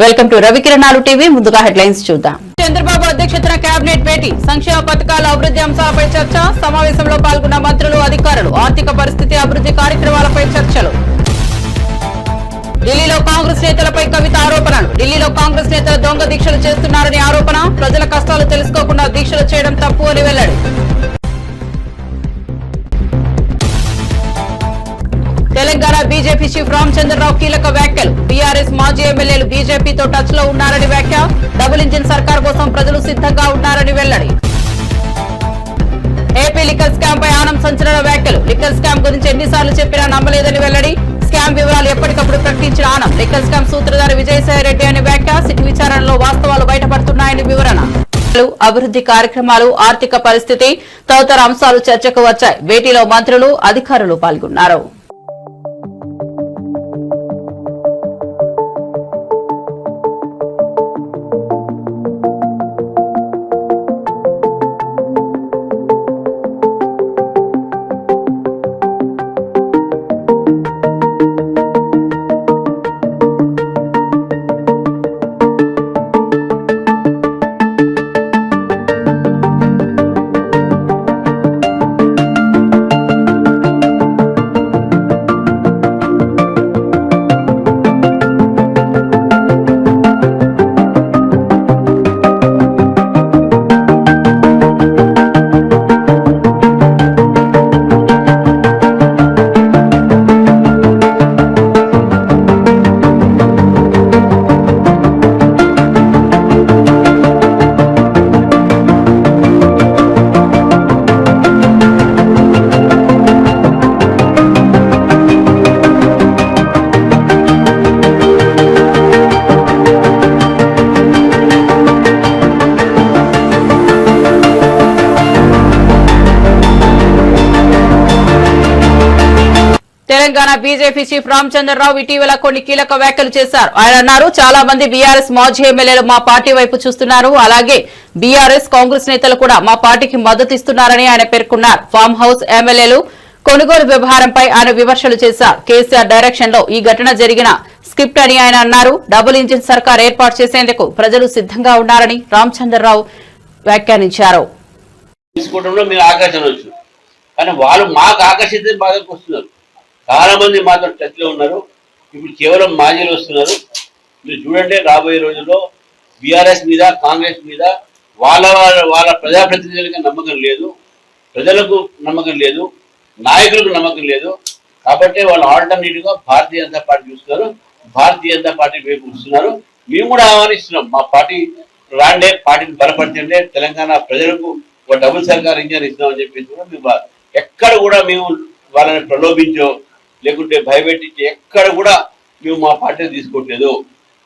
Welcome to Ravikiranalu TV. ముందుగా headlines చూద్దాం. చంద్రబాబు అధ్యక్షతన కేబినెట్ భేటీ, సంక్షేమ పథకాల అభివృద్ధి అంశాలపై చర్చ. సమావేశంలో పాల్గొన్న మంత్రులు, అధికారులు. ఆర్థిక పరిస్థితి, అభివృద్ధి కార్యక్రమాలపై చర్చలు. ఢిల్లీలో కాంగ్రెస్ నేతలపై కవిత ఆరోపణలు. ఢిల్లీలో కాంగ్రెస్ నేతలు దొంగ దీక్షలు చేస్తున్నారని ఆరోపణ. ప్రజల కష్టాలు తెలుసుకోకుండా దీక్షలు చేయడం తప్పు అని వెల్లడి. తెలంగాణ బీజేపీ చీఫ్ రామచంద్రరావు కీలక వ్యాఖ్యలు. బీఆర్ఎస్ మాజీ ఎమ్మెల్యేలు బీజేపీతో టచ్ లో ఉన్నారని వ్యాఖ్య. డబుల్ ఇంజిన్ సర్కార్ కోసం ప్రజలు సిద్ధంగా ఉన్నారని వెల్లడి. ఏపీ లిక్కర్ స్కామ్ పై ఆనం సంచలన వ్యాఖ్యలు. లిక్కర్ స్కామ్ గురించి ఎన్నిసార్లు చెప్పినా నమ్మలేదని వెల్లడి. స్కామ్ వివరాలు ఎప్పటికప్పుడు ప్రకటించిన ఆనం. లిక్కర్ స్కామ్ సూత్రధారి విజయసాయిరెడ్డి అని వ్యాఖ్య. సిట్ విచారణలో వాస్తవాలు బయటపడుతున్నాయని వివరణ. అభివృద్ధి కార్యక్రమాలు, ఆర్థిక పరిస్థితి తదితర అంశాలు చర్చకు వచ్చాయి. భేటీలో మంత్రులు, అధికారులు పాల్గొన్నారు. తెలంగాణ బీజేపీ చీఫ్ రామచంద్రరావు ఇటీవల కొన్ని కీలక వ్యాఖ్యలు చేశారు. ఆయన అన్నారు, చాలా మంది బీఆర్ఎస్ మాజీ ఎమ్మెల్యేలు మా పార్టీ వైపు చూస్తున్నారు. అలాగే బీఆర్ఎస్ కాంగ్రెస్ నేతలు కూడా మా పార్టీకి మద్దతు ఇస్తున్నారని ఆయన పేర్కొన్నారు. ఫామ్ హౌస్ ఎమ్మెల్యేలు కొనుగోలు వ్యవహారంపై ఆయన విమర్శలు చేశారు. కేసీఆర్ డైరెక్షన్ లో ఈ ఘటన జరిగిన స్క్రిప్ట్ అని ఆయన అన్నారు. డబుల్ ఇంజిన్ సర్కార్ ఏర్పాటు చేసేందుకు ప్రజలు సిద్ధంగా ఉన్నారని రామచంద్రరావు వ్యాఖ్యానించారు. చాలా మంది మాతో టచ్ లో ఉన్నారు. ఇప్పుడు కేవలం మాజీలు వస్తున్నారు. మీరు చూడండి, రాబోయే రోజుల్లో బీఆర్ఎస్ మీద, కాంగ్రెస్ మీద వాళ్ళ ప్రజాప్రతినిధులకు నమ్మకం లేదు, ప్రజలకు నమ్మకం లేదు, నాయకులకు నమ్మకం లేదు. కాబట్టి వాళ్ళు ఆల్టర్నేటివ్ గా భారతీయ జనతా పార్టీ చూస్తున్నారు, భారతీయ జనతా పార్టీ వైపు చూస్తున్నారు. మేము కూడా ఆహ్వానిస్తున్నాం, మా పార్టీ రాండే, పార్టీని బలపరిచండి, తెలంగాణ ప్రజలకు ఒక డబుల్ సర్కార్ ఇంజన్ ఇస్తామని చెప్పేసి కూడా మేము ఎక్కడ కూడా మేము వాళ్ళని ప్రలోభించో లేకుంటే భయపెట్టించి ఎక్కడ కూడా మేము మా పార్టీని తీసుకోవట్లేదు.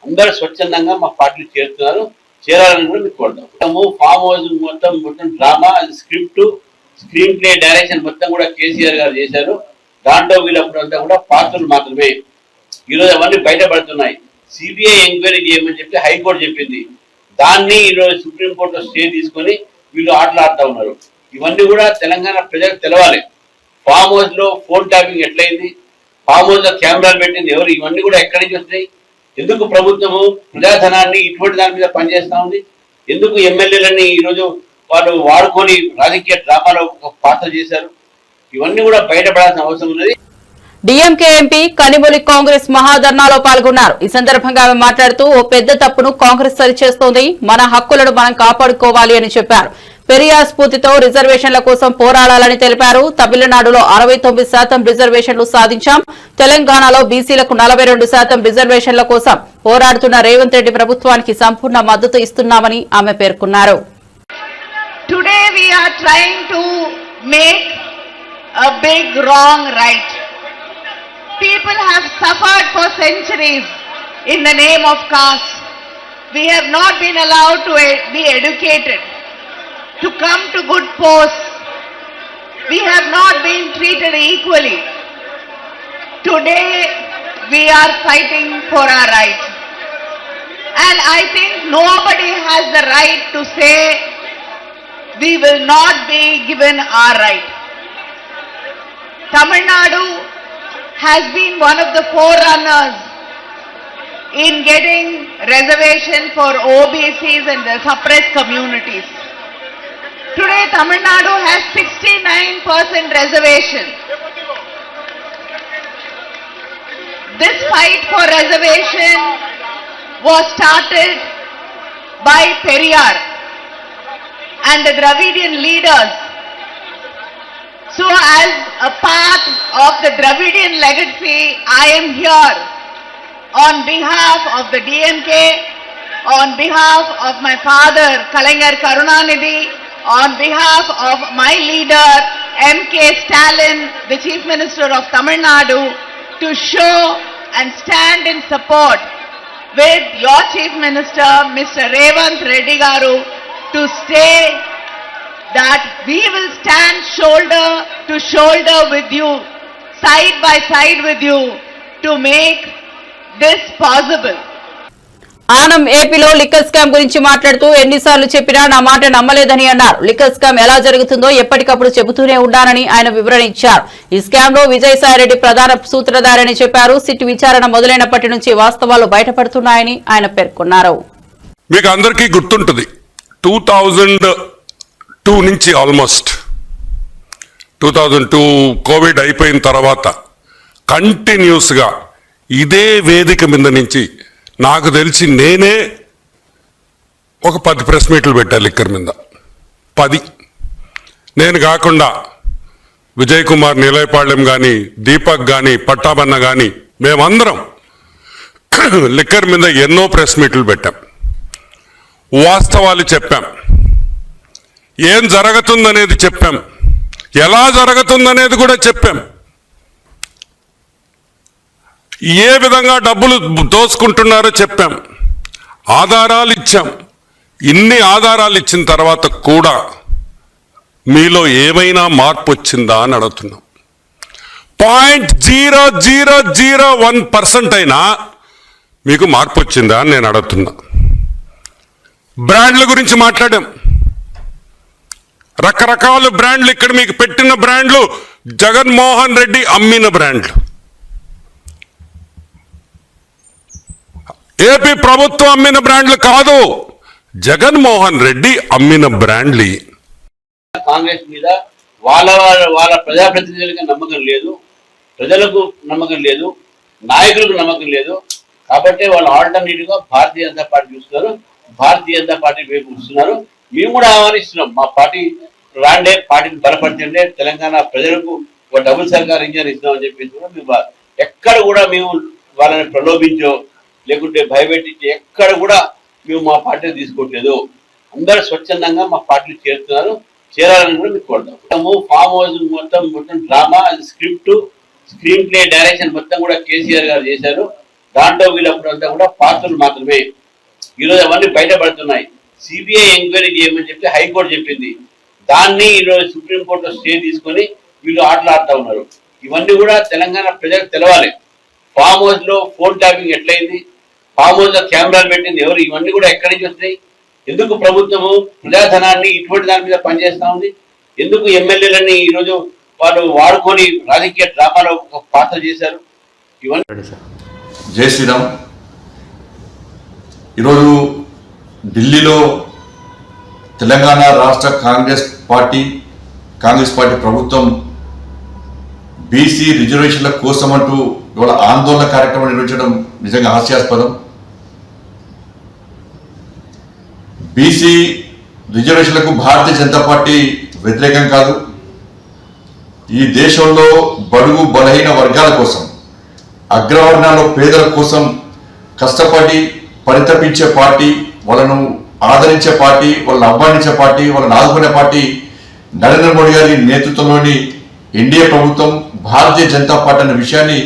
అందరూ స్వచ్ఛందంగా మా పార్టీని చేరుతున్నారు, చేరాలని కూడా మీకు కోరుతాము. ఫామ్ హౌస్ మొత్తం drama, script, screen play, direction మొత్తం కూడా కేసీఆర్ గారు చేశారు. దాంట్లో వీళ్ళప్పుడంతా కూడా పాత్రలు మాత్రమే. ఈరోజు అవన్నీ బయటపడుతున్నాయి. సిబిఐ ఎంక్వైరీ చేయమని చెప్పి హైకోర్టు చెప్పింది. దాన్ని ఈరోజు సుప్రీంకోర్టులో స్టే తీసుకొని వీళ్ళు ఆటలాడుతూ ఉన్నారు. ఇవన్నీ కూడా తెలంగాణ ప్రజలకు తెలవాలి. ఫామ్ హౌస్ లో ఫోన్ ట్యాపింగ్ ఎట్లయింది, ఫామ్ హౌస్ లో కెమెరాలు పెట్టింది ఎవరు, ఇవన్నీ కూడా ఎక్కడి నుంచి వస్తాయి? ఎందుకు ప్రభుత్వము ప్రజాధనాన్ని ఇటువంటి దాని మీద పనిచేస్తా ఉంది? ఎందుకు ఎమ్మెల్యేలని ఈరోజు వాళ్ళు వాడుకొని రాజకీయ డ్రామాలో ఒక పాత్ర చేశారు? ఇవన్నీ కూడా బయటపడాల్సిన అవసరం ఉన్నది. డీఎంకే ఎంపీ కనిమొళి కాంగ్రెస్ మహాధర్నాలో పాల్గొన్నారు. ఈ సందర్భంగా ఆమె మాట్లాడుతూ, ఓ పెద్ద తప్పును కాంగ్రెస్ సరిచేస్తోంది, మన హక్కులను మనం కాపాడుకోవాలి అని చెప్పారు. పెరియార్ స్ఫూర్తితో రిజర్వేషన్ల కోసం పోరాడాలని తెలిపారు. తమిళనాడులో 69% రిజర్వేషన్లు సాధించాం. తెలంగాణలో బీసీలకు 42% రిజర్వేషన్ల కోసం పోరాడుతున్న రేవంత్ రెడ్డి ప్రభుత్వానికి సంపూర్ణ మద్దతు ఇస్తున్నామని ఆమె పేర్కొన్నారు. Today we are trying to make a big wrong right. People have suffered for centuries in the name of caste. We have not been allowed to be educated, to come to good posts. We have not been treated equally. Today we are fighting for our right. And I think nobody has the right to say we will not be given our right. Tamil Nadu has been one of the forerunners in getting reservation for OBCs and the suppressed communities. Today, Tamil Nadu has 69% reservation. This fight for reservation was started by Periyar and the Dravidian leaders. So as a part of the Dravidian legacy, I am here on behalf of the DMK, on behalf of my father Kalaignar Karunanidhi, on behalf of my leader MK Stalin, the Chief Minister of Tamil Nadu, to show and stand in support with your Chief Minister Mr. Revanth Reddy Garu to say that we will stand shoulder to shoulder with you, side by side with you, to make this possible. Anam ఏపీలో liquor scam గురించి మాట్లాడుతూ ఎన్నిసార్లు చెప్పినా నా మాట నమ్మలేదని అన్నారు. Liquor scam ఎలా జరుగుతుందో ఎప్పటికప్పుడు చెబుతూనే ఉన్నానని ఆయన వివరణ ఇచ్చారు. ఈ స్కామ్ లో విజయసాయిరెడ్డి ప్రధాన సూత్రధారని చెప్పారు. సిట్ విచారణ మొదలైనప్పటి నుంచి వాస్తవాలు బయటపడుతున్నాయని ఆయన పేర్కొన్నారు. మీకు అందరికీ గుర్తుంటుంది 2002 నుంచి ఆల్మోస్ట్ 2002 కోవిడ్ అయిపోయిన తర్వాత కంటిన్యూస్గా ఇదే వేదిక మీద నుంచి నాకు తెలిసి నేనే ఒక 10 ప్రెస్ మీట్లు పెట్టా లిక్కర్ మీద. 10 నేను కాకుండా విజయ్ కుమార్ నిలయపాళ్యం కానీ, దీపక్ కానీ, పట్టాబన్న కానీ మేమందరం లిక్కర్ మీద ఎన్నో ప్రెస్ మీట్లు పెట్టాం. వాస్తవాలు చెప్పాం, ఏం జరుగుతుందనేది చెప్పాం, ఎలా జరుగుతుందనేది కూడా చెప్పాం, ఏ విధంగా డబ్బులు దోసుకుంటున్నారో చెప్పాం, ఆధారాలు ఇచ్చాం. ఇన్ని ఆధారాలు ఇచ్చిన తర్వాత కూడా మీలో ఏమైనా మార్పు వచ్చిందా అని అడుగుతున్నాం. 0.0001% అయినా మీకు మార్పు వచ్చిందా అని నేను అడుగుతున్నా. బ్రాండ్ల గురించి మాట్లాడాం. రకరకాల బ్రాండ్లు ఇక్కడ మీకు పెట్టిన బ్రాండ్లు జగన్మోహన్ రెడ్డి అమ్మిన బ్రాండ్లు. ఏపీ ప్రభుత్వం అమ్మిన బ్రాండ్లు కాదు, జగన్మోహన్ రెడ్డి అమ్మిన బ్రాండ్లు. కాంగ్రెస్ మీద వాళ్ళ ప్రజాప్రతినిధులకు నమ్మకం లేదు, ప్రజలకు నమ్మకం లేదు, నాయకులకు నమ్మకం లేదు. కాబట్టి వాళ్ళు ఆల్టర్నేటివ్ గా భారతీయ జనతా పార్టీ చూస్తున్నారు, భారతీయ జనతా పార్టీ వైపు చూస్తున్నారు. మేము కూడా ఆహ్వానిస్తున్నాం, మా పార్టీ రాండే, పార్టీని బలపరచండి, తెలంగాణ ప్రజలకు ఒక డబుల్ సర్కార్ ఇంజన్ ఇస్తామని చెప్పేసి కూడా మేము ఎక్కడ కూడా మేము వాళ్ళని ప్రలోభించో లేకుంటే భయపెట్టించి ఎక్కడ కూడా మేము మా పార్టీని తీసుకోవట్లేదు. అందరూ స్వచ్ఛందంగా మా పార్టీలు చేరుతున్నారు, చేరాలని కూడా మీకు కోరుతాము. ఫామ్ హౌస్ మొత్తం డ్రామా, స్క్రీన్ ప్లే, డైరెక్షన్ మొత్తం కూడా కేసీఆర్ గారు చేశారు. దాంట్లో వీళ్ళప్పుడంతా కూడా పాత్రలు మాత్రమే. ఈరోజు అవన్నీ బయటపడుతున్నాయి. సిబిఐ ఎంక్వైరీ చేయమని చెప్పి హైకోర్టు చెప్పింది. దాన్ని ఈరోజు సుప్రీంకోర్టులో స్టే తీసుకొని వీళ్ళు ఆటలాడుతూ ఉన్నారు. ఇవన్నీ కూడా తెలంగాణ ప్రజలకు తెలవాలి. ఫామ్ హౌస్ లో ఫోన్ ట్యాపింగ్ ఎట్లయింది, ఫామ్ హౌస్ లో కెమెరాలు పెట్టింది ఎవరు, ఇవన్నీ కూడా ఎక్కడి నుంచి వస్తాయి? ఎందుకు ప్రభుత్వము ప్రజాధనాన్ని ఇటువంటి దాని మీద పనిచేస్తా ఉంది? ఎందుకు ఎమ్మెల్యేలని ఈరోజు వాళ్ళు వాడుకొని రాజకీయ డ్రామాలో ఒక పాత్ర చేశారు? ఇవన్నీ. జై శ్రీరామ్. ఈరోజు ఢిల్లీలో తెలంగాణ రాష్ట్ర కాంగ్రెస్ పార్టీ ప్రభుత్వం బీసీ రిజర్వేషన్ల కోసం అంటూ ఇవాళ ఆందోళన కార్యక్రమం నిర్వహించడం నిజంగా హాస్యాస్పదం. బీసీ రిజర్వేషన్లకు భారతీయ జనతా పార్టీ వ్యతిరేకం కాదు. ఈ దేశంలో బడుగు బలహీన వర్గాల కోసం, అగ్రవర్ణాల పేదల కోసం కష్టపడి పరితపించే పార్టీ, వాళ్ళను ఆదరించే పార్టీ, వాళ్ళని అభిమానించే పార్టీ, వాళ్ళని ఆదుకునే పార్టీ నరేంద్ర మోడీ గారి నేతృత్వంలోని ఎన్డీఏ ప్రభుత్వం, భారతీయ జనతా పార్టీ అనే విషయాన్ని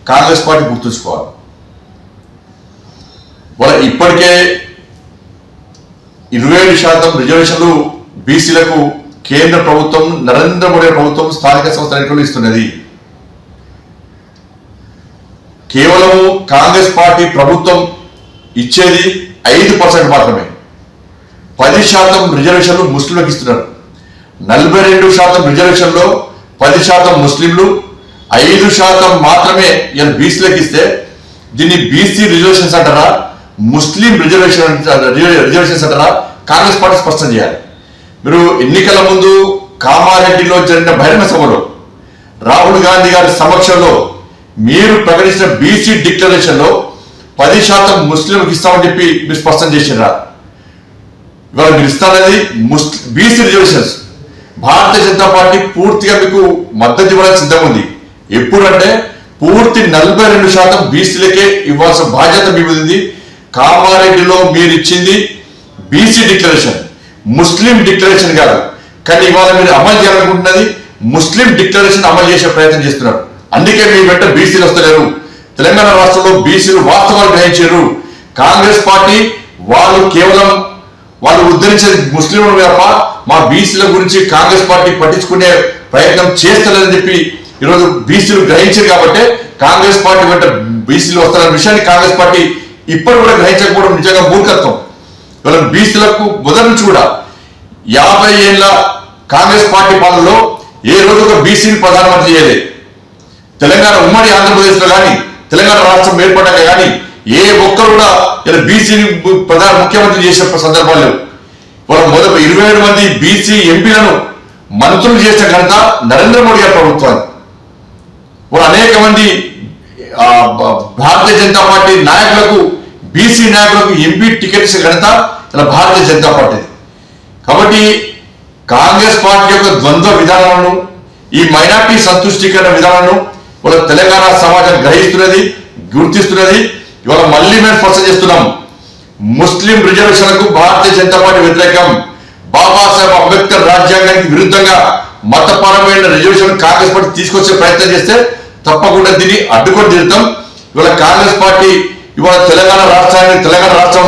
కాంగ్రెస్ పార్టీ గుర్తుంచుకోవాలి. వాళ్ళ ఇప్పటికే 27% రిజర్వేషన్లు బీసీలకు కేంద్ర ప్రభుత్వం, నరేంద్ర మోడీ ప్రభుత్వం స్థానిక సంస్థ ఎన్నికలు ఇస్తున్నది. కేవలం కాంగ్రెస్ పార్టీ ప్రభుత్వం ఇచ్చేది 5% మాత్రమే. 10% రిజర్వేషన్లు ముస్లింలకు ఇస్తున్నారు. 42% దీన్ని బీసీ రిజర్వేషన్స్ అంటారా, ముస్లిం రిజర్వేషన్స్ అంటారా? కాంగ్రెస్ పార్టీ స్పష్టం చేయాలి. మీరు ఎన్నికల ముందు కామారెడ్డిలో జరిగిన బహిరంగ సభలో రాహుల్ గాంధీ గారి సమక్షంలో మీరు ప్రకటించిన బీసీ డిక్లరేషన్ లో 10% ముస్లింలకు ఇస్తామని చెప్పి మీరు స్పష్టం చేసినారా? ఇవాళ మీరు ఇస్తానది BC reservations. Bharatiya Janata party పూర్తిగా మీకు మద్దతు ఇవ్వడానికి సిద్ధంగా ఉంది. ఎప్పుడంటే పూర్తి 42% బీసీలకే ఇవ్వాల్సిన బాధ్యత మీ మీద ఉంది. కామారెడ్డిలో మీరు ఇచ్చింది బీసీ డిక్లరేషన్, ముస్లిం డిక్లరేషన్ కాదు. కానీ ఇవాళ మీరు అమలు చేయాలనుకుంటున్నది ముస్లిం డిక్లరేషన్ అమలు చేసే ప్రయత్నం చేస్తున్నారు. అందుకే మీ వెంట బీసీలు వస్తలేరు. తెలంగాణ రాష్ట్రంలో బీసీలు వాస్తవాలు గ్రహించారు. కాంగ్రెస్ పార్టీ వాళ్ళు ఉద్ధరించేది ముస్లింలు తప్ప మా బీసీల గురించి కాంగ్రెస్ పార్టీ పట్టించుకునే ప్రయత్నం చేస్తలేదని చెప్పి ఈరోజు బీసీలు గ్రహించారు. కాబట్టి కాంగ్రెస్ పార్టీ వెంట బీసీలు వస్తున్న విషయాన్ని కాంగ్రెస్ పార్టీ ఇప్పుడు కూడా గ్రహించకపోవడం నిజంగా మూర్ఖత్వం. ఇవాళ బీసీలకు మొదటి నుంచి కూడా 50 ఏళ్ల కాంగ్రెస్ పార్టీ పాలనలో ఏ రోజు ఒక బీసీని ప్రధానమంత్రి చేయలేదు. తెలంగాణ ఉమ్మడి ఆంధ్రప్రదేశ్ లో కానీ తెలంగాణ రాష్ట్రం ఏర్పడ్డాక కానీ ఏ ఒక్కరు కూడా ఇలా బీసీని ప్రధాన ముఖ్యమంత్రి చేసిన సందర్భాలు లేవు. వాళ్ళు 27 మంది బీసీ ఎంపీలను మంత్రులు చేసిన ఘనత నరేంద్ర మోడీ గారి ప్రభుత్వాన్ని. వాళ్ళు అనేక మంది భారతీయ జనతా పార్టీ నాయకులకు బీసీ నాయకులకు ఎంపీ టికెట్ ఇచ్చిన ఘనత ఇలా భారతీయ జనతా పార్టీ. కాబట్టి కాంగ్రెస్ పార్టీ యొక్క ద్వంద్వ విధానాలను, ఈ మైనార్టీ సంతుష్టీకరణ విధానాలను వాళ్ళ తెలంగాణ సమాజం గ్రహిస్తున్నది, గుర్తిస్తున్నది. ఇవాళ మళ్ళీ మేము స్పష్టం చేస్తున్నాం, ముస్లిం రిజర్వేషన్లకు భారతీయ జనతా పార్టీ వ్యతిరేకం. బాబాసాహెబ్ అంబేద్కర్ రాజ్యాంగానికి విరుద్ధంగా మతపరమైన రిజర్వేషన్ కాంగ్రెస్ పార్టీ తీసుకొచ్చే ప్రయత్నం చేస్తే తప్పకుండా దీన్ని అడ్డుకొని తీరుతాం. ఇవాళ కాంగ్రెస్ పార్టీ ఇవాళ తెలంగాణ రాష్ట్రం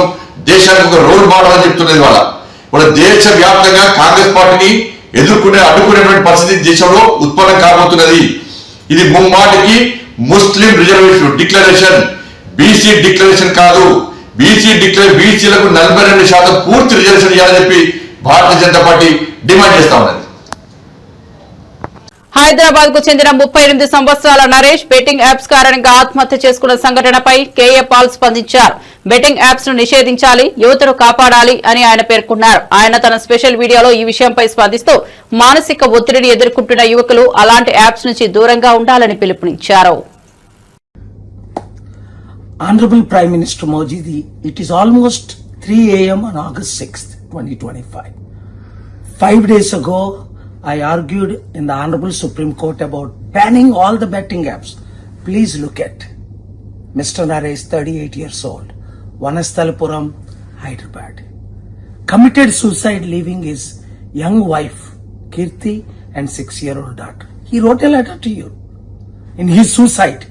దేశానికి ఒక రోల్ మోడల్ అని చెప్తున్నది. ఇవాళ దేశ వ్యాప్తంగా కాంగ్రెస్ పార్టీని అడ్డుకునేటువంటి పరిస్థితి దేశంలో ఉత్పన్నం కాబోతున్నది. ఇది ముమ్మాటికి ముస్లిం రిజర్వేషన్ డిక్లరేషన్, బీసీ డిక్లరేషన్ కాదు. బీసీలకు 42% పూర్తి రిజర్వేషన్ ఇవ్వాలని చెప్పి భారతీయ జనతా పార్టీ డిమాండ్ చేస్తా ఉన్నది. హైదరాబాద్ కు చెందిన 38 సంవత్సరాల నరేష్ బెట్టింగ్ యాప్స్ కారణంగా ఆత్మహత్య చేసుకున్న సంఘటనపై కేఏ పాల్ స్పందించారు. బెట్టింగ్ యాప్స్ ను నిషేధించాలి, యువతను కాపాడాలి అని ఆయన పేర్కొన్నారు. ఆయన తన స్పెషల్ వీడియోలో ఈ విషయంపై స్పందిస్తూ మానసిక ఒత్తిడిని ఎదుర్కొంటున్న యువకులు అలాంటి యాప్స్ నుంచి దూరంగా ఉండాలని పిలుపునిచ్చారు. Honorable Prime Minister Modi, it is almost 3 a.m. on August 6th, 2025. 5 days ago, I argued in the Honorable Supreme Court about banning all the betting apps. Please look at Mr. Naresh, 38 years old, Vanasthalapuram, Hyderabad. Committed suicide leaving his young wife, Kirti, and 6-year-old daughter. He wrote a letter to you. In his suicide,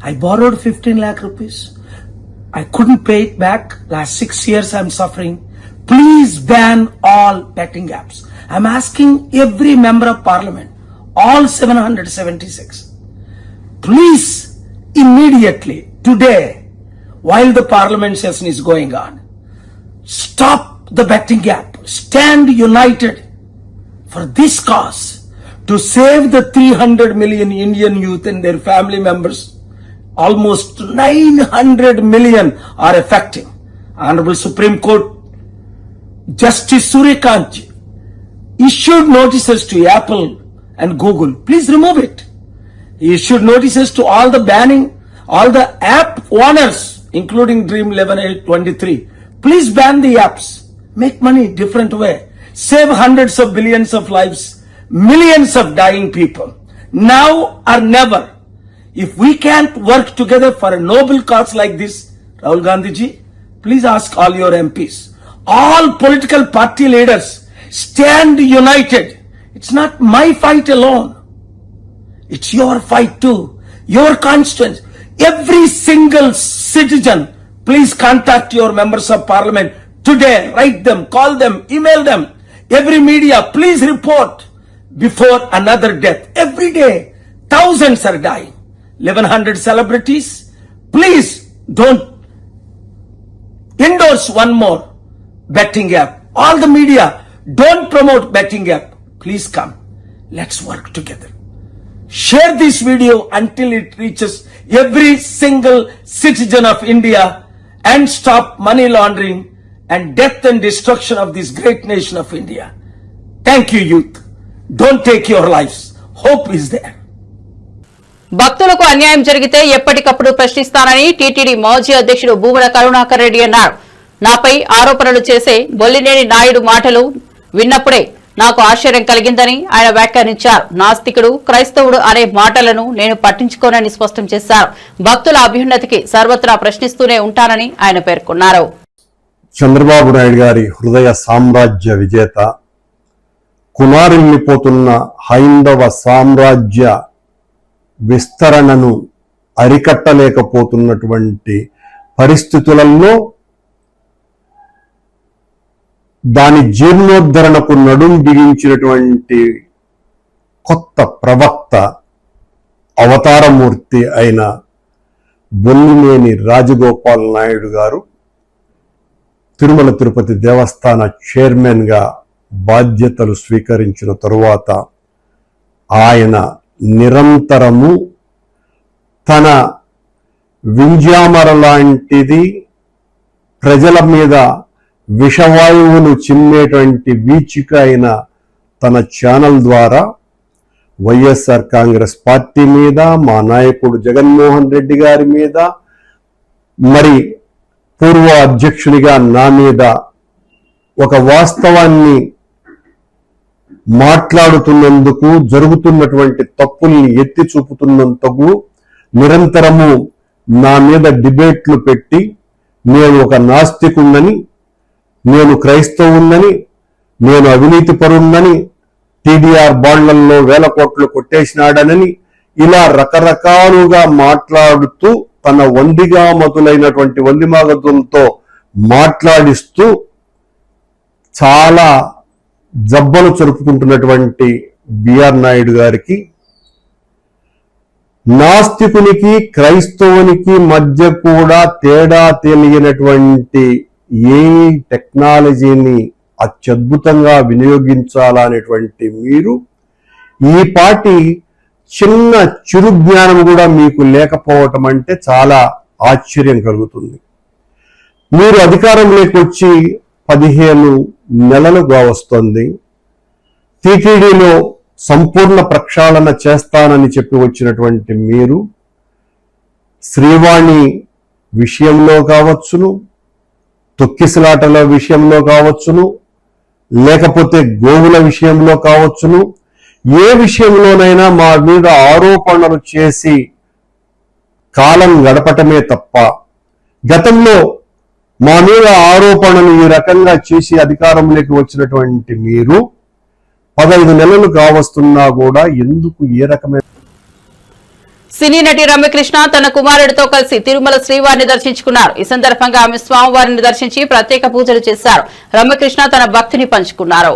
I borrowed 15 lakh rupees. I couldn't pay it back. Last 6 years I'm suffering. Please ban all betting apps. I'm asking every member of parliament, all 776, please immediately, today, while the parliament session is going on, stop the betting app. Stand united for this cause to save the 300 million Indian youth and their family members. Almost 900 million are affecting. Honorable Supreme Court Justice Suryakant issued notices to Apple and Google. Please remove it. He issued notices to all the app owners, including Dream 11/8/23. Please ban the apps. Make money different way. Save hundreds of billions of lives, millions of dying people. Now or never. If we can't work together for a noble cause like this, Rahul Gandhi ji, please ask all your MPs, all political party leaders, stand united. It's not my fight alone. It's your fight too. Your constituents. Every single citizen, please contact your members of parliament today. Write them, call them, email them. Every media, please report before another death. Every day, thousands are dying. 1100 celebrities, please don't endorse one more betting app. All the media, don't promote betting app. Please come. Let's work together. Share this video until it reaches every single citizen of India and stop money laundering and death and destruction of this great nation of India. Thank you, youth. Don't take your lives. Hope is there. భక్తులకు అన్యాయం జరిగితే ఎప్పటికప్పుడు ప్రశ్నిస్తానని TTD మాజీ అధ్యక్షుడు భూమన కరుణాకర్ రెడ్డి అన్నారు. నాపై ఆరోపణలు చేసే బొల్లినేని నాయుడు మాటలు విన్నప్పుడే నాకు ఆశ్చర్యం కలిగిందని ఆయన వ్యాఖ్యానించారు. నాస్తికుడు, క్రైస్తవుడు అనే మాటలను నేను పట్టించుకోనని స్పష్టం చేశారు. భక్తుల అభ్యున్నతికి సర్వత్రా ప్రశ్నిస్తూనే ఉంటానని ఆయన పేర్కొన్నారు. చంద్రబాబు నాయుడు గారి హృదయ సామ్రాజ్య విజేత, కునారిల్లిపోతున్న హైందవ సామ్రాజ్య విస్తరణను అరికట్టలేకపోతున్నటువంటి పరిస్థితులలో దాని జీర్ణోద్ధరణకు నడుం బిగించినటువంటి కొత్త ప్రవక్త, అవతారమూర్తి అయిన బొల్లినేని రాజగోపాల్ నాయుడు గారు తిరుమల తిరుపతి దేవస్థాన చైర్మన్ గా బాధ్యతలు స్వీకరించిన తరువాత ఆయన నిరంతరము తన వింజామర లాంటిది ప్రజల మీద విషవాయువును చిమ్మేటువంటి వీచిక అయిన తన ఛానల్ ద్వారా వైఎస్ఆర్ కాంగ్రెస్ పార్టీ మీద, మా నాయకుడు జగన్మోహన్ రెడ్డి గారి మీద, మరి పూర్వ అధ్యక్షునిగా నా మీద ఒక వాస్తవాన్ని మాట్లాడుతున్నందుకు, జరుగుతున్నటువంటి తప్పుల్ని ఎత్తి చూపుతున్నందుకు నిరంతరము నా మీద డిబేట్లు పెట్టి నేను ఒక నాస్తికుణ్ణని, నేను క్రైస్తవున్నని, నేను అవినీతి పరుణ్ణని, టీడీఆర్ బాండ్లలో 1000 కోట్లు కొట్టేసినాడనని ఇలా రకరకాలుగా మాట్లాడుతూ తన వందిగా మతులైనటువంటి వందిమాగతులతో మాట్లాడిస్తూ చాలా జబ్బలు జరుపుకుంటున్నటువంటి బిఆర్ నాయుడు గారికి, నాస్తికునికి క్రైస్తవునికి మధ్య కూడా తేడా తెలియనటువంటి ఏ టెక్నాలజీని అత్యద్భుతంగా వినియోగించాలనేటువంటి మీరు ఈ పార్టీ చిన్న చిరుజ్ఞానం కూడా మీకు లేకపోవటం అంటే చాలా ఆశ్చర్యం కలుగుతుంది. మీరు అధికారంలోకి వచ్చి 15 నెలలుగా వస్తుంది. టీటీడీలో సంపూర్ణ ప్రక్షాళన చేస్తానని చెప్పి వచ్చినటువంటి మీరు శ్రీవాణి విషయంలో కావచ్చును, తొక్కిసలాటల విషయంలో కావచ్చును, లేకపోతే గోవుల విషయంలో కావచ్చును, ఏ విషయంలోనైనా మా మీద ఆరోపణలు చేసి కాలం గడపటమే తప్ప గతంలో మా మీద ఆరోపణలు ఈ రకంగా చేసి అధికారంలోకి వచ్చినటువంటి మీరు 15 నెలలు కావస్తున్నా కూడా ఎందుకు ఏ రకమైన. సినీ నటి రమ్యకృష్ణ తన కుమారుడితో కలిసి తిరుమల శ్రీవారిని దర్శించుకున్నారు. ఈ సందర్భంగా ఆమె స్వామివారిని దర్శించి ప్రత్యేక పూజలు చేశారు. రమ్యకృష్ణ తన భక్తిని పంచుకున్నారు.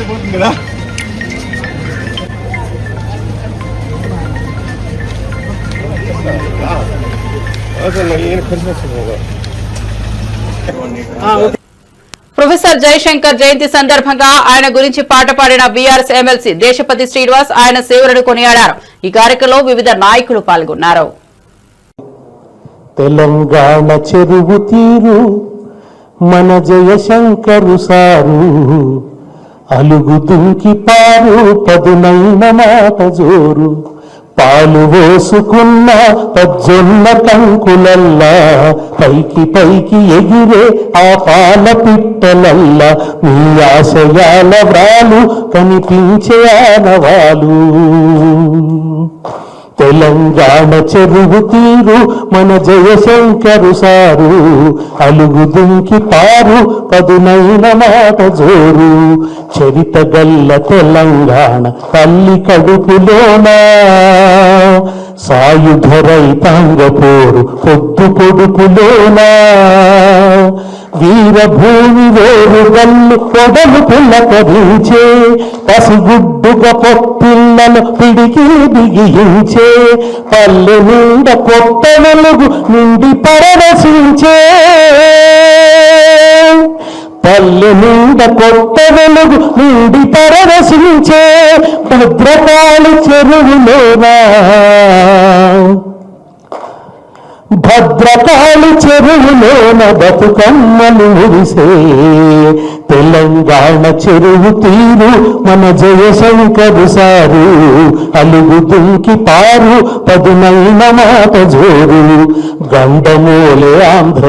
పోతుంది కదా. ప్రొఫెసర్ జయశంకర్ జయంతి సందర్భంగా ఆయన గురించి పాట పాడిన బీఆర్ఎస్ ఎమ్మెల్సీ దేశపతి శ్రీనివాస్ ఆయన సేవలను కొనియాడారు. ఈ కార్యక్రమంలో వివిధ నాయకులు పాల్గొన్నారు. తెలంగాణ చెరువు తీరు మన జయశంకరు సారు, అలుగు దుంకి పారు పదునైన మాట జోరు, పాలు పోసుకున్న పజ్జొన్న కంకులల్లా పైకి పైకి ఎగిరే ఆ పాల పిట్టలల్లా మీ ఆశయాల వ్రాలు కనిపించే ఆనవాలు. తెలంగాణ చెరువు తీరు మన జయశంకరు సారు అలుగు దుంకి పారు పదునైన మాట జోరు చరిత గల్ల తెలంగాణ తల్లి కడుపులోనా సాయుధ రైతాంగ పోరు పొద్దు పొడుపులోనా వీరభూమి వేరు గల్లు పొడలు పుల్లకరించే పసిగుడ్డుగా పొప్పిళ్ళను పిడికి బిగించే పల్లె నిండ కొత్త వెలుగు నిండి పరవశించే పల్లె నిండ కొత్త వెలుగు నిండి పరవశించే భద్రకాళి చెరువులోనా భద్రకాళి చెరువులోన బతుకమ్మలు మురిసే తెలంగాణ చెరువు తీరు మన జయశంకరు సారు అలుగు దుంకి పారు పదునైన మాట జోరు గండమూలే ఆంధ్ర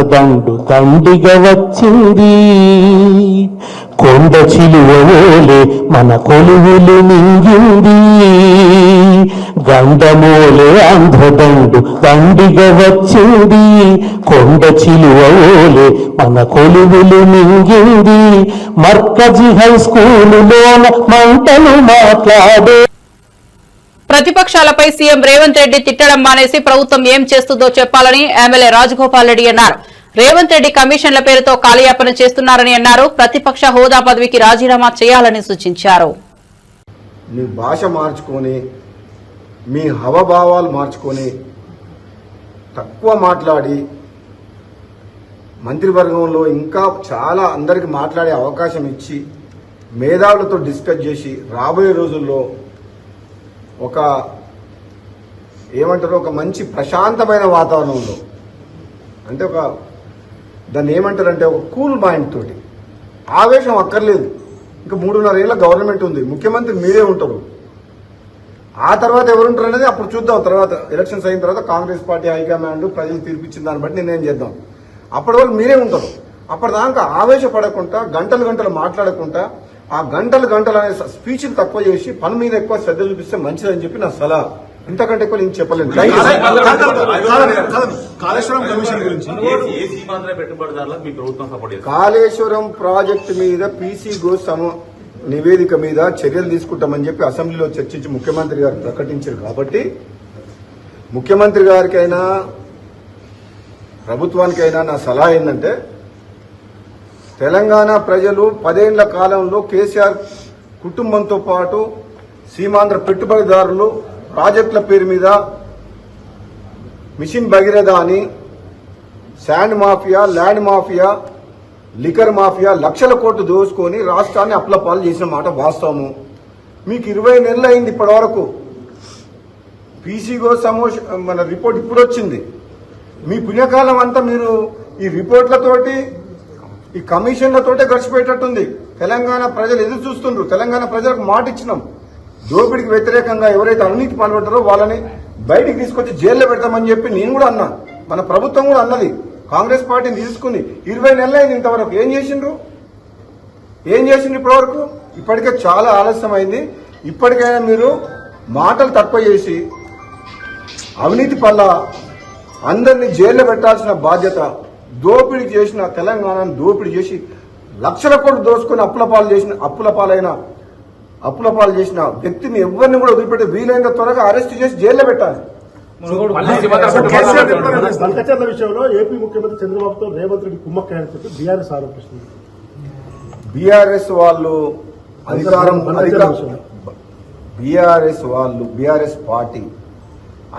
దండిగా వచ్చింది కొండ చిలువోలే మన కొలువులు మింగింది గండమూలే ఆంధ్ర దండిగా వచ్చింది కొండ చిలువోలే మన కొలువులు మింగింది మర్కజీ హై స్కూలులోన మంటలు మాట్లాడే ప్రతిపక్షాలపై సీఎం రేవంత్ రెడ్డి తిట్టడం మానేసి ప్రభుత్వం ఏం చేస్తుందో చెప్పాలని ఎమ్మెల్యే రాజగోపాల్ రెడ్డి అన్నారు. రేవంత్ రెడ్డి కమిషన్ల పేరుతో కాలయాపన చేస్తున్నారని అన్నారు. ప్రతిపక్ష హోదా పదవికి రాజీనామా చేయాలని సూచించారు. మీ భాష మార్చుకొని మీ హవభావాలు మార్చుకొని తక్కువ మాట్లాడి మంత్రివర్గంలో ఇంకా చాలా అందరికి మాట్లాడే అవకాశం ఇచ్చి మేధావులతో డిస్కస్ చేసి రాబోయే రోజుల్లో ఒక ఏమంటారు ఒక మంచి ప్రశాంతమైన వాతావరణంలో అంటే ఒక దాన్ని ఏమంటారంటే ఒక కూల్ మైండ్ తోటి ఆవేశం అక్కర్లేదు. ఇంకా 3.5 ఏళ్ళ గవర్నమెంట్ ఉంది, ముఖ్యమంత్రి మీరే ఉంటారు. ఆ తర్వాత ఎవరుంటారు అనేది అప్పుడు చూద్దాం. తర్వాత ఎలక్షన్స్ అయిన తర్వాత కాంగ్రెస్ పార్టీ హైకమాండ్ ప్రజలు తీర్పిచ్చిన దాన్ని బట్టి నిర్ణయం చేద్దాం. అప్పటి వరకు మీరే ఉంటారు. అప్పటిదాకా ఆవేశపడకుండా గంటలు మాట్లాడకుండా ఆ గంటలు అనే స్పీచ్లు తక్కువ చేసి పని మీద ఎక్కువ శ్రద్ధ చూపిస్తే మంచిదని చెప్పి నా సలహా. ఇంతకంటే ఎక్కువ నేను చెప్పలేను. కాళేశ్వరం ప్రాజెక్టు మీద పీసీ గోస్వామి నివేదిక మీద చర్యలు తీసుకుంటామని చెప్పి అసెంబ్లీలో చర్చించి ముఖ్యమంత్రి గారు ప్రకటించారు. కాబట్టి ముఖ్యమంత్రి గారికైనా ప్రభుత్వానికైనా నా సలహా ఏంటంటే తెలంగాణ ప్రజలు 10 ఏళ్ల కాలంలో కేసీఆర్ కుటుంబంతో పాటు సీమాంధ్ర పెట్టుబడిదారులు ప్రాజెక్టుల పేరు మీద మిషన్ భగీరథ అని sand mafia, land mafia, liquor mafia లక్షల కోట్లు దోసుకొని రాష్ట్రాన్ని అప్లపాలు చేసిన మాట వాస్తవము. మీకు 20 నెలలు అయింది ఇప్పటి వరకు. పీసీగో మన రిపోర్ట్ ఇప్పుడు వచ్చింది. మీ పుణ్యకాలం అంతా మీరు ఈ రిపోర్ట్లతోటి ఈ కమిషన్లతోటే గడిచిపోయేటట్టుంది. తెలంగాణ ప్రజలు ఎదురు చూస్తుండ్రు. తెలంగాణ ప్రజలకు మాట ఇచ్చినాం. దోపిడికి వ్యతిరేకంగా ఎవరైతే అవినీతి పాల్పడ్డారో వాళ్ళని బయటికి తీసుకొచ్చి జైల్లో పెడతామని చెప్పి నేను కూడా అన్నా, మన ప్రభుత్వం కూడా అన్నది. కాంగ్రెస్ పార్టీని తీసుకుని 20 నెలలు అయింది. ఇంతవరకు ఏం చేసిండ్రు ఇప్పటివరకు? ఇప్పటికే చాలా ఆలస్యమైంది. ఇప్పటికైనా మీరు మాటలు తక్కువ చేసి అవినీతి పల్ల అందరినీ జైల్లో పెట్టాల్సిన బాధ్యత, దోపిడీ చేసిన తెలంగాణను దోపిడీ చేసి లక్షల కోట్లు దోసుకుని అప్పుల పాలు చేసిన వ్యక్తిని ఎవరిని కూడా వదిలిపెట్టి వీలైనంత త్వరగా అరెస్ట్ చేసి జైల్లో పెట్టాలి. బంకచర్ల విషయంలో ఏపీ ముఖ్యమంత్రి చంద్రబాబుతో రేవంత్ రెడ్డి కుమ్మక్కాయని చెప్పి బీఆర్ఎస్ ఆరోపిస్తుంది. బీఆర్ఎస్ బీఆర్ఎస్ పార్టీ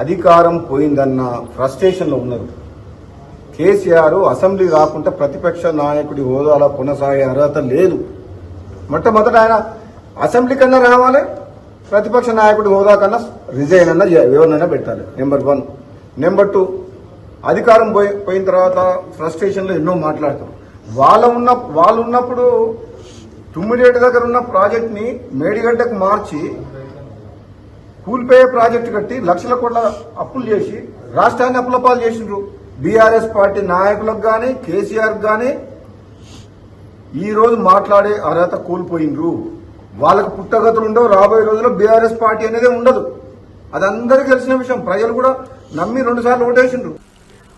అధికారం పోయిందన్న ఫ్రస్ట్రేషన్ లో ఉన్నారు. కేసీఆర్ అసెంబ్లీ రాకుండా ప్రతిపక్ష నాయకుడి హోదాలో కొనసాగే అర్హత లేదు. మొట్టమొదట ఆయన అసెంబ్లీ కన్నా రావాలి, ప్రతిపక్ష నాయకుడి హోదా కన్నా రిజైన్ అన్న ఎవరినైనా పెట్టాలి. నెంబర్ 1. నెంబర్ 2, అధికారం పోయిన తర్వాత ఫ్రస్ట్రేషన్ లో ఎన్నో మాట్లాడతారు. వాళ్ళు ఉన్నప్పుడు తుమ్మిడేటి దగ్గర ఉన్న ప్రాజెక్ట్ ని మేడిగడ్డకు మార్చి కూలిపోయే ప్రాజెక్టు కట్టి లక్షల కోట్ల అప్పులు చేసి రాష్ట్రాన్ని అప్పులపాలు చేసిండ్రు. బీఆర్ఎస్ పార్టీ నాయకులకు గాని కేసీఆర్ గాని ఈ రోజు మాట్లాడే అర్హత కోల్పోయిండ్రు. వాళ్ళకు పుట్టగతులు ఉండవు. రాబోయే రోజుల్లో బీఆర్ఎస్ పార్టీ అనేది ఉండదు. అది అందరికీ తెలిసిన విషయం. ప్రజలు కూడా నమ్మి 2 సార్లు ఓటేసిండ్రు.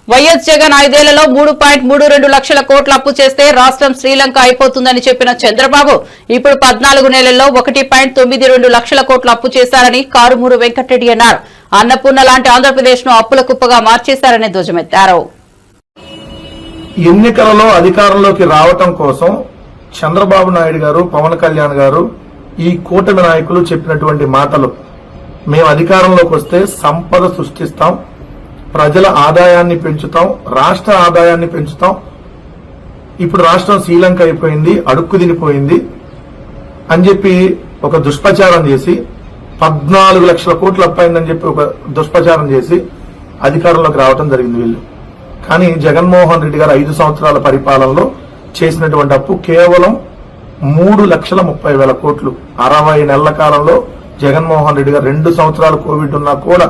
వైఎస్ జగన్ 5 ఏళ్లలో 3.32 లక్షల కోట్ల అప్పు చేస్తే రాష్ట్రం శ్రీలంక అయిపోతుందని చెప్పిన చంద్రబాబు ఇప్పుడు 14 నెలల్లో 1.92 లక్షల కోట్ల అప్పు చేశారని కారుమూరు వెంకటరెడ్డి అన్నారు. అన్నపూర్ణ లాంటి ఆంధ్రప్రదేశ్ ను అప్పుల కుప్పగా మార్చేశారని ధ్వజమెత్తారు. ఎన్నికలలో అధికారంలోకి రావటం కోసం చంద్రబాబు నాయుడు గారు, పవన్ కళ్యాణ్ గారు, ఈ కూటమి నాయకులు చెప్పినటువంటి మాటలు, మేము అధికారంలోకి వస్తే సంపద సృష్టిస్తాం, ప్రజల ఆదాయాన్ని పెంచుతాం, రాష్ట్ర ఆదాయాన్ని పెంచుతాం, ఇప్పుడు రాష్ట్రం శ్రీలంక అయిపోయింది, అడుక్కు తినిపోయింది అని చెప్పి ఒక దుష్ప్రచారం చేసి 14 లక్షల కోట్లు అప్పయిందని చెప్పి ఒక దుష్ప్రచారం చేసి అధికారంలోకి రావడం జరిగింది వీళ్ళు. కానీ జగన్మోహన్ రెడ్డి గారు 5 సంవత్సరాల పరిపాలనలో చేసినటువంటి అప్పు కేవలం 3,30,000 కోట్లు. 60 నెలల కాలంలో జగన్మోహన్ రెడ్డి గారు 2 సంవత్సరాలు కోవిడ్ ఉన్నా కూడా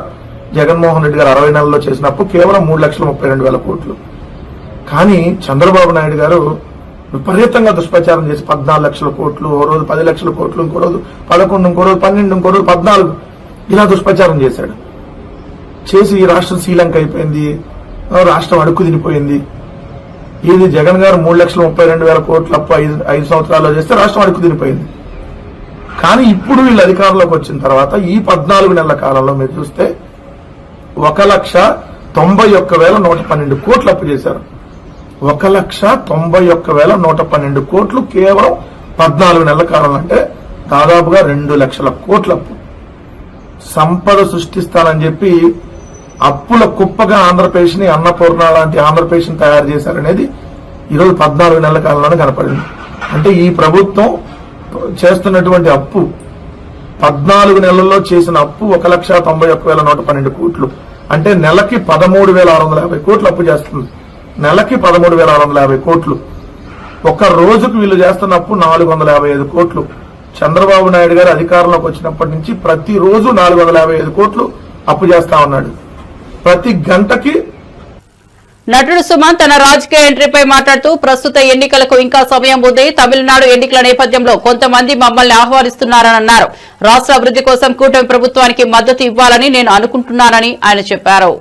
జగన్మోహన్ రెడ్డి గారు 60 నెలల్లో చేసిన అప్పు కేవలం 3,32,000 కోట్లు. కానీ చంద్రబాబు నాయుడు గారు విపరీతంగా దుష్ప్రచారం చేసి 14 లక్షల కోట్లు, ఓ రోజు 10 లక్షల కోట్లు, ఇంకో రోజు 11, ఇంకో రోజు 12, ఇంకో రోజు 14 ఇలా దుష్ప్రచారం చేశాడు. చేసి ఈ రాష్ట్రం శ్రీలంక అయిపోయింది, రాష్ట్రం అడుక్కు తినిపోయింది. ఇది జగన్ గారు 3,32,000 కోట్ల అప్పు 5 సంవత్సరాల్లో చేస్తే రాష్ట్రం అడుక్కు తినిపోయింది. కానీ ఇప్పుడు వీళ్ళు అధికారంలోకి వచ్చిన తర్వాత ఈ 14 నెలల కాలంలో మీరు చూస్తే 1,91,112 కోట్లు అప్పు చేశారు. 1,91,112 కోట్లు కేవలం 14 నెలల కాలంలో, అంటే దాదాపుగా 2 లక్షల కోట్ల అప్పు. సంపద సృష్టిస్తానని చెప్పి అప్పుల కుప్పగా ఆంధ్రప్రదేశ్ ని అన్నపూర్ణ లాంటి ఆంధ్రప్రదేశ్ ని తయారు చేశారనేది ఈరోజు 14 నెలల కాలంలోనే కనపడింది. అంటే ఈ ప్రభుత్వం చేస్తున్నటువంటి అప్పు, 14 నెలల్లో చేసిన అప్పు 1,91,112 కోట్లు. అంటే నెలకి 13,650 కోట్లు అప్పు చేస్తుంది. నెలకి 13,650 కోట్లు. ఒక రోజుకు వీళ్ళు చేస్తున్న అప్పు 455 కోట్లు. చంద్రబాబు నాయుడు గారు అధికారంలోకి వచ్చినప్పటి నుంచి ప్రతిరోజు 455 కోట్లు అప్పు చేస్తా ఉన్నాడు. ప్రతి గంటకి. నటుడు సుమన్ తన రాజకీయ ఎంట్రీపై మాట్లాడుతూ ప్రస్తుత ఎన్నికలకు ఇంకా సమయం ఉంది, తమిళనాడు ఎన్నికల నేపథ్యంలో కొంతమంది మమ్మల్ని ఆహ్వానిస్తున్నారని అన్నారు. రాష్ట్ర అభివృద్ధి కోసం కూటమి ప్రభుత్వానికి మద్దతు ఇవ్వాలని నేను అనుకుంటున్నానని ఆయన చెప్పారు.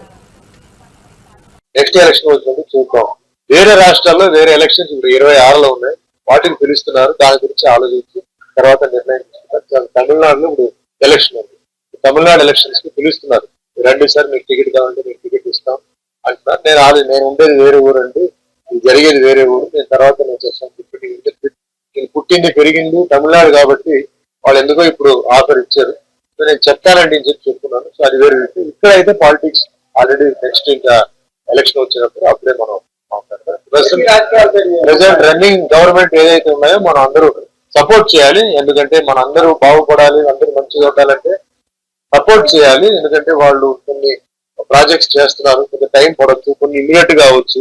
నెక్స్ట్ ఎలక్షన్ వచ్చినప్పుడు చూద్దాం. వేరే రాష్ట్రాల్లో వేరే ఎలక్షన్స్ ఇప్పుడు 26లో ఉన్నాయి, వాటిని పిలుస్తున్నారు. దాని గురించి ఆలోచించి తర్వాత నిర్ణయం తీసుకుంటారు. తమిళనాడులో ఇప్పుడు ఎలక్షన్ ఉంది, తమిళనాడు ఎలక్షన్స్ కి పిలుస్తున్నారు. రండి సార్, మీకు టికెట్ కావాలంటే మీకు టికెట్ ఇస్తాం అంటున్నారు. నేను ఉండేది వేరే ఊరు అండి, ఇది జరిగేది వేరే ఊరు, నేను తర్వాత నేను చేస్తాను. నేను పుట్టింది పెరిగింది తమిళనాడు కాబట్టి వాళ్ళు ఎందుకో ఇప్పుడు ఆఫర్ ఇచ్చారు, సో నేను చెప్తానండి అని చెప్పి చెప్తున్నాను. సో అది వేరే. ఇక్కడ అయితే పాలిటిక్స్ ఆల్రెడీ నెక్స్ట్ ఇంకా ఎలక్షన్ వచ్చినప్పుడు అప్పుడే మనం మాట్లాడతాం. ప్రెసెంట్ రన్నింగ్ గవర్నమెంట్ ఏదైతే ఉన్నాయో మనం అందరూ సపోర్ట్ చేయాలి. ఎందుకంటే మన అందరూ బాగుపడాలి, అందరూ మంచిగా ఉండాలంటే సపోర్ట్ చేయాలి. ఎందుకంటే వాళ్ళు కొన్ని ప్రాజెక్ట్స్ చేస్తున్నారు, కొంత టైం పడవచ్చు, కొన్ని ఇమీడియట్ గా అవచ్చు.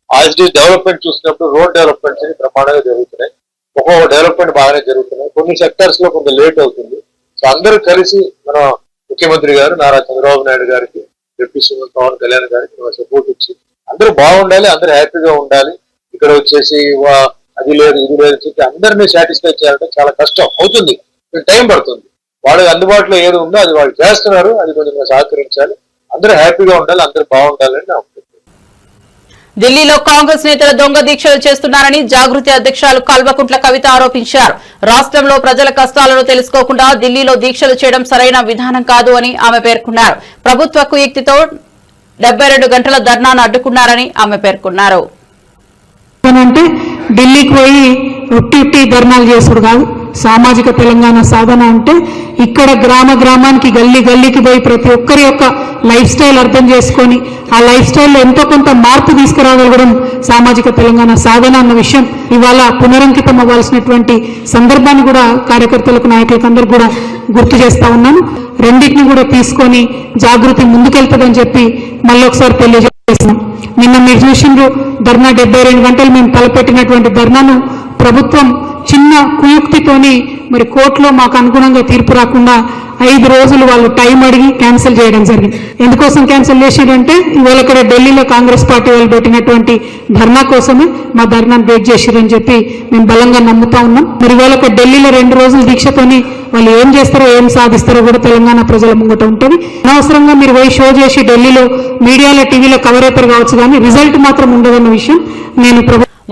యాజ్ ఇట్ డెవలప్మెంట్ చూసినప్పుడు రోడ్ డెవలప్మెంట్స్ అని ప్రమాణంగా జరుగుతున్నాయి, ఒక్కొక్క డెవలప్మెంట్ బాగానే జరుగుతున్నాయి. కొన్ని సెక్టర్స్ లో కొంత లేట్ అవుతుంది. సో అందరూ కలిసి మన ముఖ్యమంత్రి గారు నారా చంద్రబాబు నాయుడు గారికి, డిప్యూటీ సీఎం పవన్ కళ్యాణ్ గారికి సపోర్ట్ ఇచ్చి అందరూ బాగుండాలి, అందరూ హ్యాపీగా ఉండాలి. ఇక్కడ వచ్చేసి అది లేదు ఇది లేదు చెప్పి అందరినీ సాటిస్ఫై చేయాలంటే చాలా కష్టం అవుతుంది, టైం పడుతుంది. వాళ్ళకి అందుబాటులో ఏది ఉందో అది వాళ్ళు చేస్తున్నారు, అది కొంచెం సహకరించాలి. అందరూ హ్యాపీగా ఉండాలి, అందరూ బాగుండాలని నా ఉద్దేశం. ఢిల్లీలో కాంగ్రెస్ నేతలు దొంగ దీక్షలు చేస్తున్నారని జాగృతి అధ్యక్షురాలు కల్వకుంట్ల కవిత ఆరోపించారు. రాష్ట్రంలో ప్రజల కష్టాలను తెలుసుకోకుండా ఢిల్లీలో దీక్షలు చేయడం సరైన విధానం కాదు అని ఆమె పేర్కొన్నారు. ప్రభుత్వ కుయుక్తితో 72 గంటల ధర్నాను అడ్డుకున్నారని ఆమె పేర్కొన్నారు. అంటే ఢిల్లీకి పోయి ఉట్టి ధర్నాలు చేసుడు కాదు, సామాజిక తెలంగాణ సాధన అంటే ఇక్కడ గ్రామ గ్రామానికి గల్లీ గల్లీకి పోయి ప్రతి ఒక్కరి యొక్క లైఫ్ స్టైల్ అర్థం చేసుకొని ఆ లైఫ్ స్టైల్లో ఎంతో కొంత మార్పు తీసుకురాగలగడం సామాజిక తెలంగాణ సాధన అన్న విషయం ఇవాళ పునరంకితం అవ్వాల్సినటువంటి సందర్భాన్ని కూడా కార్యకర్తలకు, నాయకులకు అందరూ కూడా గుర్తు చేస్తా ఉన్నాను. రెండింటిని కూడా తీసుకొని జాగృతి ముందుకెళ్తుందని చెప్పి మళ్ళొకసారి తెలియజేస్తున్నాం. నిన్న మీరు చూసిండ్రు ధర్నా 72 గంటలు మేము తలపెట్టినటువంటి ధర్నాను ప్రభుత్వం చిన్న కుయుక్తితోని మరి కోర్టులో మాకు అనుగుణంగా తీర్పు రాకుండా 5 రోజులు వాళ్ళు టైం అడిగి క్యాన్సిల్ చేయడం జరిగింది. ఎందుకోసం క్యాన్సిల్ చేసిరంటే ఇవాళ ఇక్కడ ఢిల్లీలో కాంగ్రెస్ పార్టీ వాళ్ళు పెట్టినటువంటి ధర్నా కోసమే మా ధర్నాను బ్రేక్ చేసిరని చెప్పి మేము బలంగా నమ్ముతా ఉన్నాం. మరి ఇవాళ ఢిల్లీలో 2 రోజుల దీక్షతోని వాళ్ళు ఏం చేస్తారో ఏం సాధిస్తారో కూడా తెలంగాణ ప్రజల ముంగట ఉంటుంది. అనవసరంగా మీరు పోయి షో చేసి ఢిల్లీలో మీడియాలో టీవీలో కవర్ అవుతారు కావచ్చు, కానీ రిజల్ట్ మాత్రం ఉండదన్న విషయం నేను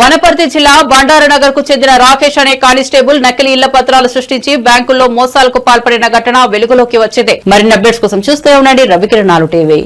వనపర్తి జిల్లా బండారునగర్ కు చెందిన రాకేష్ అనే కానిస్టేబుల్ నకిలీ ఇళ్ల పత్రాలు సృష్టించి బ్యాంకుల్లో మోసాలకు పాల్పడిన ఘటన వెలుగులోకి వచ్చింది. మరిన్ని అప్డేట్స్ కోసం చూస్తూ ఉండండి రవికిరణాలు టీవీ.